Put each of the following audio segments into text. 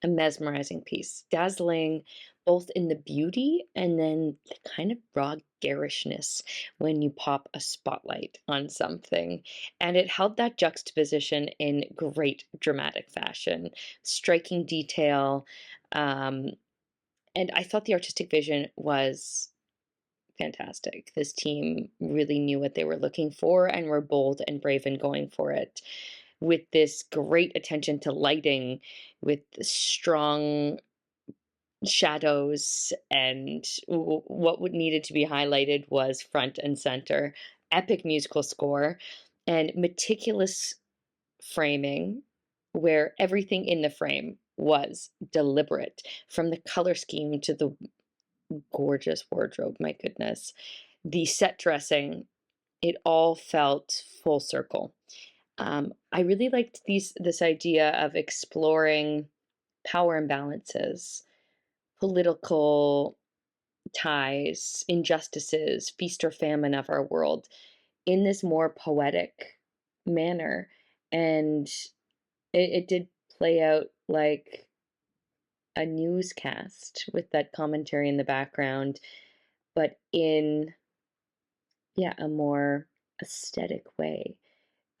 a mesmerizing piece, dazzling both in the beauty and then the kind of raw garishness when you pop a spotlight on something. And it held that juxtaposition in great dramatic fashion, striking detail. Um, and I thought the artistic vision was fantastic. This team really knew what they were looking for and were bold and brave in going for it. With this great attention to lighting, with strong shadows, and what would needed to be highlighted was front and center. Epic musical score and meticulous framing, where everything in the frame was deliberate, from the color scheme to the gorgeous wardrobe. My goodness, the set dressing, it all felt full circle. I really liked this idea of exploring power imbalances, political ties, injustices, feast or famine of our world in this more poetic manner. And it did play out like a newscast with that commentary in the background, but in, yeah, a more aesthetic way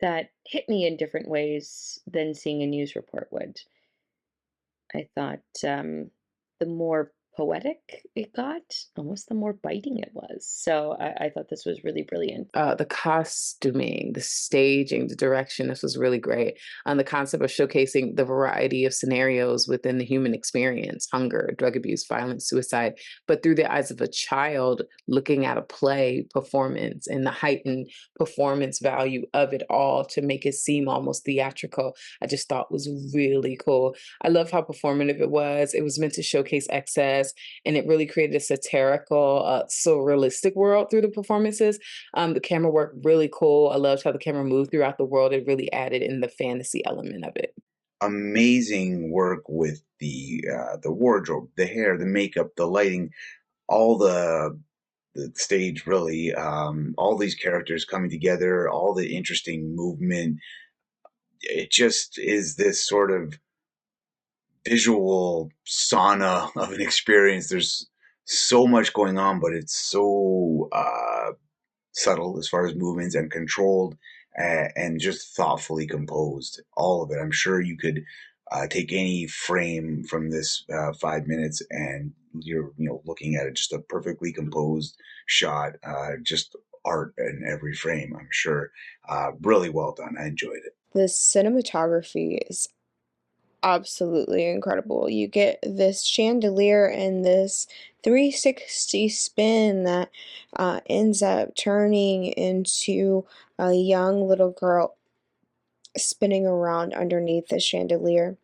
that hit me in different ways than seeing a news report would. I thought the more poetic it got, almost the more biting it was. So I thought this was really brilliant. The costuming, the staging, the direction, this was really great. The concept of showcasing the variety of scenarios within the human experience, hunger, drug abuse, violence, suicide, but through the eyes of a child looking at a play performance and the heightened performance value of it all to make it seem almost theatrical, I just thought was really cool. I love how performative it was. It was meant to showcase excess, and it really created a satirical, surrealistic world through the performances. The camera work really cool. I loved how the camera moved throughout the world. It really added in the fantasy element of it. Amazing work with the wardrobe, the hair, the makeup, the lighting, all the stage really, all these characters coming together, all the interesting movement. It just is this sort of visual sauna of an experience. There's so much going on, but it's so subtle as far as movements and controlled and just thoughtfully composed. All of it. I'm sure you could take any frame from this 5 minutes and you're looking at it, just a perfectly composed shot, just art in every frame. I'm sure. Really well done. I enjoyed it. The cinematography is absolutely incredible. You get this chandelier and this 360 spin that ends up turning into a young little girl spinning around underneath the chandelier,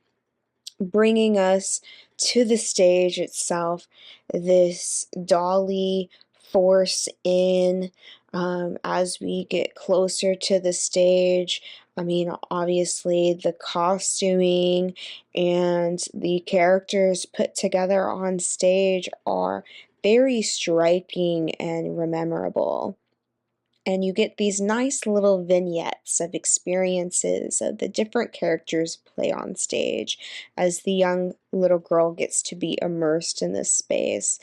bringing us to the stage itself, this dolly force in as we get closer to the stage. I mean, obviously, the costuming and the characters put together on stage are very striking and memorable. And you get these nice little vignettes of experiences of the different characters play on stage as the young little girl gets to be immersed in this space.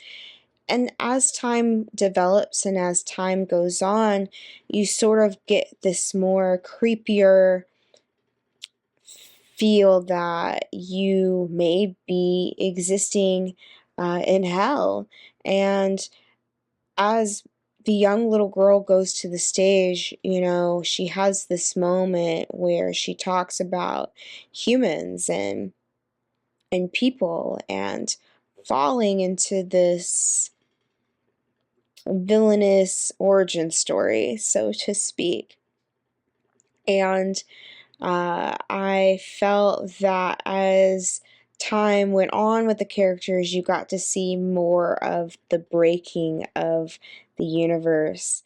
And as time develops and as time goes on, you sort of get this more creepier feel that you may be existing in hell. And as the young little girl goes to the stage, she has this moment where she talks about humans and people and falling into this villainous origin story, so to speak. And I felt that as time went on with the characters, you got to see more of the breaking of the universe